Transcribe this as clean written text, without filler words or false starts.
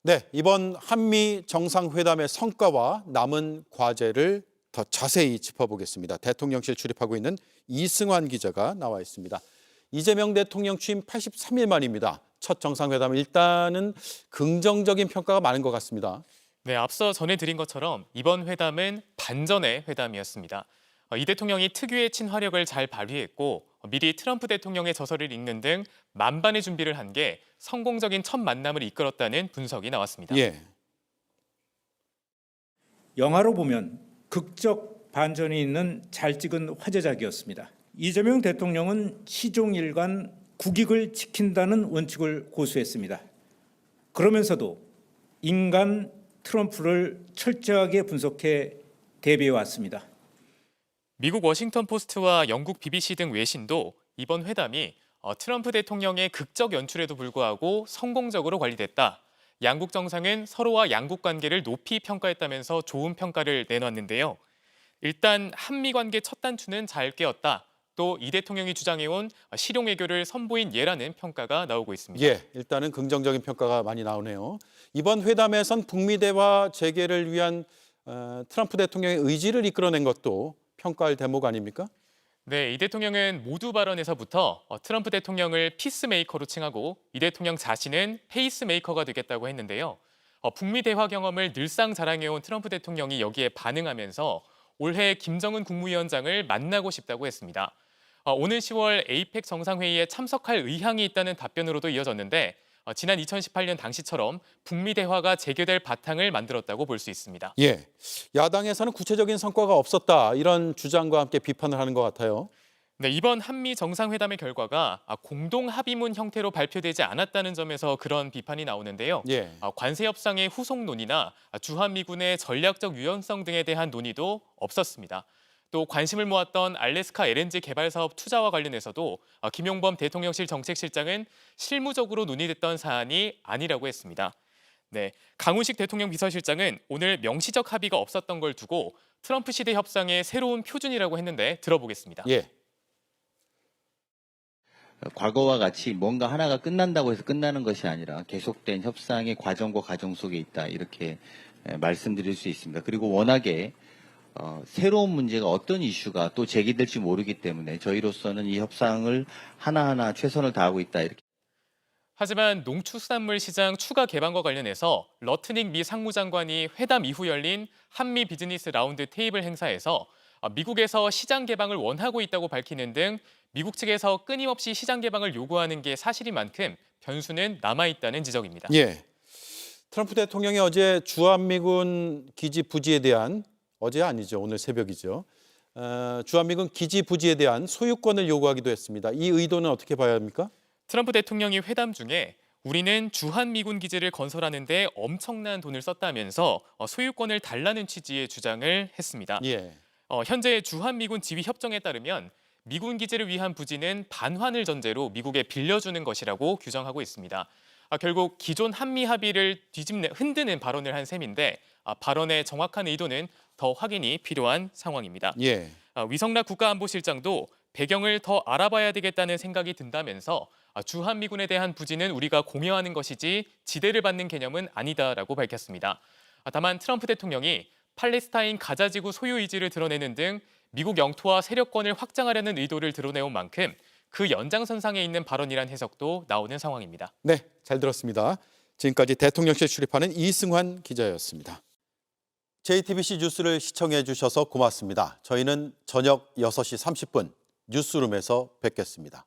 네, 이번 한미 정상회담의 성과와 남은 과제를 더 자세히 짚어보겠습니다. 대통령실 출입하고 있는 이승환 기자가 나와 있습니다. 이재명 대통령 취임 83일 만입니다. 첫 정상회담 일단은 긍정적인 평가가 많은 것 같습니다. 네, 앞서 전해드린 것처럼 이번 회담은 반전의 회담이었습니다. 이 대통령이 특유의 친화력을 잘 발휘했고 미리 트럼프 대통령의 저서를 읽는 등 만반의 준비를 한 게 성공적인 첫 만남을 이끌었다는 분석이 나왔습니다. 예, 영화로 보면 극적 반전이 있는 잘 찍은 화제작이었습니다. 이재명 대통령은 시종일관 국익을 지킨다는 원칙을 고수했습니다. 그러면서도 인간 트럼프를 철저하게 분석해 대비해 왔습니다. 미국 워싱턴 포스트와 영국 BBC 등 외신도 이번 회담이 트럼프 대통령의 극적 연출에도 불구하고 성공적으로 관리됐다. 양국 정상은 서로와 양국 관계를 높이 평가했다면서 좋은 평가를 내놨는데요. 일단 한미 관계 첫 단추는 잘 깨었다. 또 이 대통령이 주장해온 실용 외교를 선보인 예라는 평가가 나오고 있습니다. 예, 일단은 긍정적인 평가가 많이 나오네요. 이번 회담에선 북미 대화 재개를 위한 트럼프 대통령의 의지를 이끌어낸 것도 평가할 대목 아닙니까? 네, 이 대통령은 모두 발언에서부터 트럼프 대통령을 피스메이커로 칭하고 이 대통령 자신은 페이스메이커가 되겠다고 했는데요. 북미 대화 경험을 늘상 자랑해온 트럼프 대통령이 여기에 반응하면서 올해 김정은 국무위원장을 만나고 싶다고 했습니다. 오는 10월 에이펙 정상회의에 참석할 의향이 있다는 답변으로도 이어졌는데 지난 2018년 당시처럼 북미 대화가 재개될 바탕을 만들었다고 볼 수 있습니다. 예, 야당에서는 구체적인 성과가 없었다 이런 주장과 함께 비판을 하는 것 같아요. 네, 이번 한미 정상회담의 결과가 공동 합의문 형태로 발표되지 않았다는 점에서 그런 비판이 나오는데요. 예. 관세 협상의 후속 논의나 주한미군의 전략적 유연성 등에 대한 논의도 없었습니다. 또 관심을 모았던 알래스카 LNG 개발 사업 투자와 관련해서도 김용범 대통령실 정책실장은 실무적으로 논의됐던 사안이 아니라고 했습니다. 네, 강훈식 대통령 비서실장은 오늘 명시적 합의가 없었던 걸 두고 트럼프 시대 협상의 새로운 표준이라고 했는데 들어보겠습니다. 예. 과거와 같이 뭔가 하나가 끝난다고 해서 끝나는 것이 아니라 계속된 협상의 과정과 과정 속에 있다 이렇게 말씀드릴 수 있습니다. 그리고 워낙에 새로운 문제가 어떤 이슈가 또 제기될지 모르기 때문에 저희로서는 이 협상을 하나하나 최선을 다하고 있다 이렇게. 하지만 농축산물 시장 추가 개방과 관련해서 러트닉 미 상무장관이 회담 이후 열린 한미 비즈니스 라운드 테이블 행사에서 미국에서 시장 개방을 원하고 있다고 밝히는 등 미국 측에서 끊임없이 시장 개방을 요구하는 게 사실인 만큼 변수는 남아있다는 지적입니다. 예. 트럼프 대통령이 어제 주한미군 기지 부지에 대한 어제 아니죠. 오늘 새벽이죠. 주한미군 기지 부지에 대한 소유권을 요구하기도 했습니다. 이 의도는 어떻게 봐야 합니까? 트럼프 대통령이 회담 중에 우리는 주한미군 기지를 건설하는 데 엄청난 돈을 썼다면서 소유권을 달라는 취지의 주장을 했습니다. 예. 현재 주한미군 지휘 협정에 따르면 미군 기지를 위한 부지는 반환을 전제로 미국에 빌려주는 것이라고 규정하고 있습니다. 결국 기존 한미 합의를 흔드는 발언을 한 셈인데 발언의 정확한 의도는 더 확인이 필요한 상황입니다. 예. 위성락 국가안보실장도 배경을 더 알아봐야 되겠다는 생각이 든다면서 주한미군에 대한 부지는 우리가 공여하는 것이지 지대를 받는 개념은 아니다라고 밝혔습니다. 다만 트럼프 대통령이 팔레스타인 가자지구 소유 의지를 드러내는 등 미국 영토와 세력권을 확장하려는 의도를 드러내온 만큼 그 연장선상에 있는 발언이란 해석도 나오는 상황입니다. 네, 잘 들었습니다. 지금까지 대통령실 출입하는 이승환 기자였습니다. JTBC 뉴스를 시청해 주셔서 고맙습니다. 저희는 저녁 6시 30분 뉴스룸에서 뵙겠습니다.